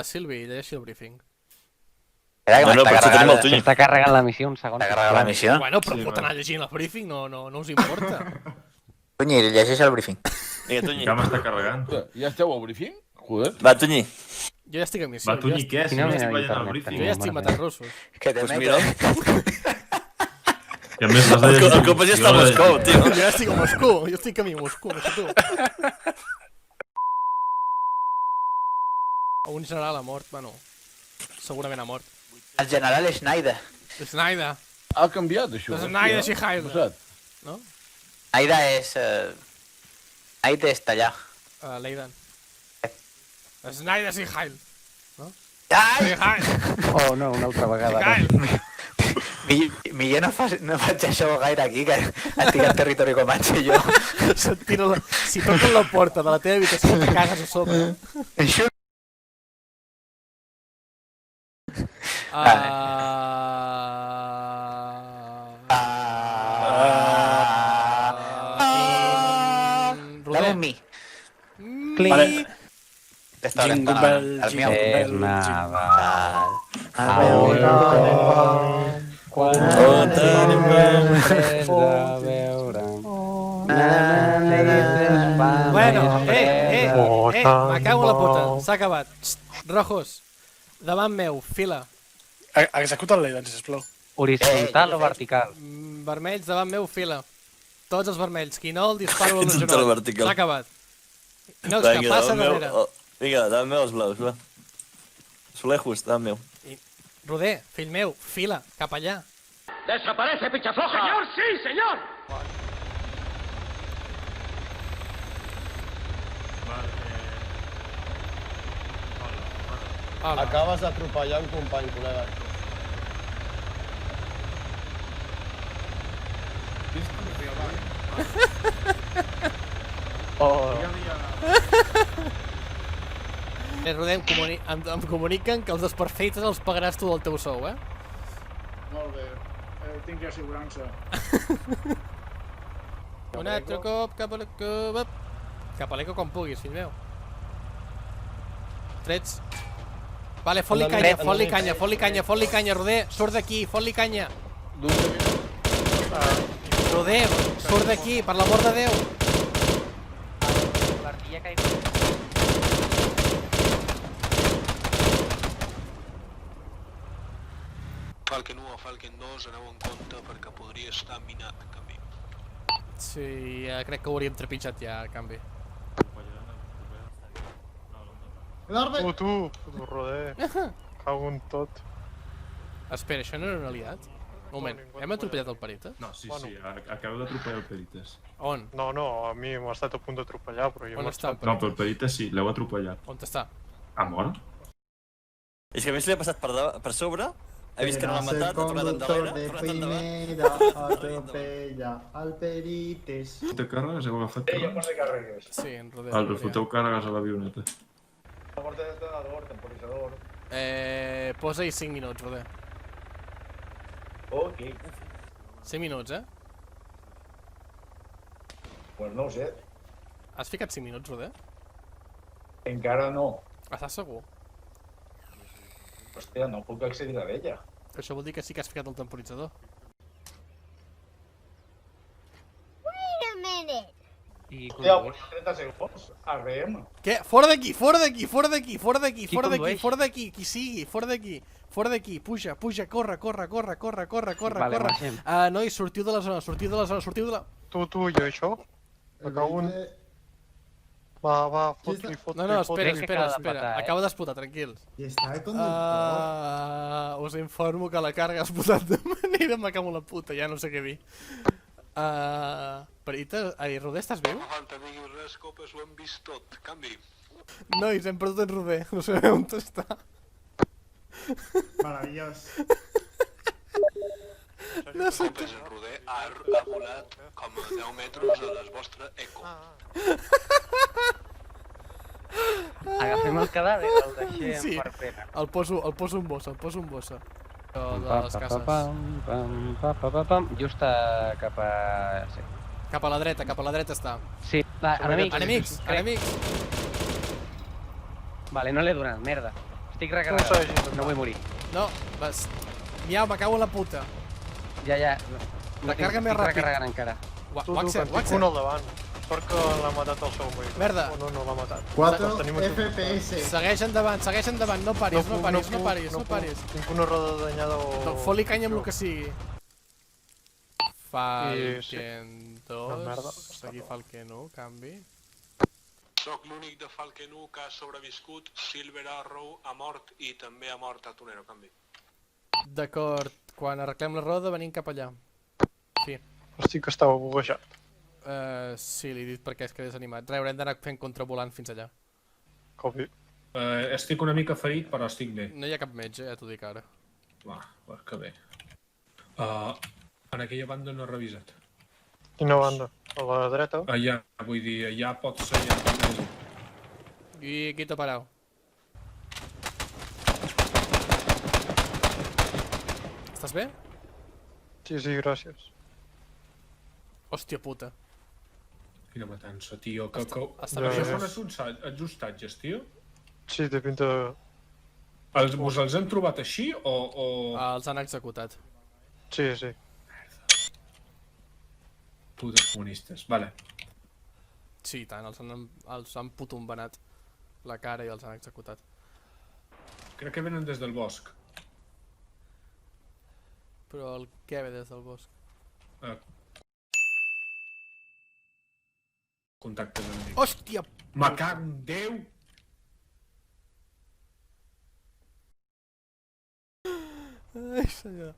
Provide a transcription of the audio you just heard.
Silvi, llegeixi el briefing. No, per això tenim el Tunyi. S'està carregant la missió, un segon. T'ha carregat la missió? Bueno, però pot anar llegint el briefing, no us importa. Tunyi, llegeix el briefing. Vinga, Tunyi. Ja m'està carregant. Ja esteu al briefing? Joder. Va, Tunyi. Jo ja estic a missió. Va, Tunyi, què? Si no estic veient el briefing. Jo ja estic matant russos. Que te Pues mira. I a més l'has de llegir. El cop ja està a Moscou, tio. Jo ja estic a Moscou, jo estic camí a Moscou, no sé tu. Un general ha mort, bueno, segurament ha mort. El general Schneider. Snyder. Ha canviat, això. Snyder Shihaida. No? Aida és... Aida és tallar. Leidan. Snyder Shihaida. Ai! Shihaida. Oh, no, una altra vegada. Shihaida. Millor no faig això gaire aquí, que estic al territori comanche, jo. Si toquen la porta de la teva habitació, te cagues a sobre. Això... Dame un mi. Clic. Jingle bell, jingle bell, Nadal. Quan tenim res a veure. Bueno, me cago en la puta, s'ha acabat. Rojos, davant meu, fila. Executa el Leidan, sisplau. Horitzontal o vertical? Vermells, davant meu, fila. Tots els vermells. Qui no, el disparo al Horitzontal genoll. o vertical. S'ha acabat. No, que passa darrere. Vinga, davant meu els blaus, va. Solejos, davant meu. Roder, fill meu, fila, cap allà. ¡Desaparece, pichafloja! ¡Señor, sí, señor! Hola. Acabes d'atropellar un company, col·lega. Roder, em comuniquen que els desperfectes els pagaràs tu del teu sou, eh? Molt bé. Tinc assegurança. Un altre cop, cap a l'eco... Cap a l'eco quan puguis, fill meu. Trets. Vale, fot-li canya, fot-li canya, fot-li canya, fot-li canya, Roder, surt d'aquí, fot-li canya. Roder, surt d'aquí, per l'amor de Déu. L'artilla que hi Falcon 1 o Falcon 2, aneu en compte perquè podria estar minat a canvi. Sí, crec que ho hauríem trepitjat ja, a canvi. Tu, Roder. Cago en tot. Espera, això no era un aliat? Un moment, hem atropellat el Perites? No, sí, acabo d'atropellar el Perites. On? No, a mi m'ha estat a punt d'atropellar, però jo On m'he està estat... el No, però el Perites sí, l'heu atropellat. On està? Ha mort? És que a més li ha passat per sobre, ha vist que no l'ha matat, ha tornat endavant, atropella al Perites. Foteu càrregues, heu agafat càrregues? carregues. Sí, en Roder. El foteu càrregues a l'avioneta. Temporizador. Posa-hi 5 minuts, Roder. Ok. 5 minuts, eh? Pues no ho sé. Has ficat 5 minuts, Roder? Encara no. Estàs segur? Hòstia, no puc accedir a ella. Això vol dir que sí que has ficat el temporitzador. Wait a minute. I Hòstia, condueix. 30 segons. ARM. Què? Fora d'aquí, fora d'aquí, fora d'aquí, fora d'aquí, Qui fora d'aquí, condueix? fora d'aquí, qui sigui, fora d'aquí. Fora d'aquí, puja, corre. Vale, marxem. Nois, sortiu de la zona, sortiu de la... Tu, jo això? Me cago en... Va, fot-li. No, espera, Crec que acaba d'empatar, eh? acaba d'explotar, tranquils. I està el conductor. Us informo que la carga ha explotat de manera, me cago en la puta, ja no sé què dir. Perites, Roder, estàs viu? No falta diguis res, copes, ho hem vist tot. Canvi. Nois, hem perdut en Roder, no sabem on està. Meravellós. No sé Copes, el roder ha volat com a 10 metres a les vostres eco. Agafem el cadàver, el deixem Sí. per pena. El poso en bossa, de les cases. Just cap a... Sí. Cap a la dreta està. Sí, va, enemics. Enemics. Vale, no l'he donat, merda. Estic No recarregat. segueixis. No vull morir. No, vas... Miau, me cago en la puta. Ja. Recarga més Estic ràpid. recarregant encara. Tu, Waxer, que en tinc un al davant. Sort que l'ha matat el seu vehicle. Merda. O no l'ha matat. 4 Tenim un- FPS. Segueix endavant, no paris, no paris. Tinc una roda danyada o... No, fot-li canya amb el que sigui. sí. Falken 2, Una merda. seguir Falken 1, canvi. Soc l'únic de Falken 1 que ha sobreviscut, Silver Arrow ha mort i també ha mort a Tunero, canvi. D'acord, quan arreglem la roda venim cap allà. Fi. Hosti, que estava buguejat. Sí, li he dit perquè es quedés animat. Re, haurem d'anar fent contravolant fins allà. Copi. Estic una mica ferit, però estic bé. No hi ha cap metge, ja t'ho dic ara. Va, que bé. En aquella banda no he revisat. Quina banda? A la dreta? Allà, vull dir, allà pot ser allà. I qui t'ha parat? Estàs bé? Sí, gràcies. Hòstia puta. Quina matança, tio. Està bé. Això són els hostatges, tio? Sí, té pinta... Us els hem trobat així o... Els han executat. Sí. Putes comunistes, vale. Sí, i tant, els han putombenat la cara i els han executat. Crec que venen des del bosc. Però el què ve des del bosc? Contactes amb ells. Hòstia! Me cago en Déu! Ai, senyor.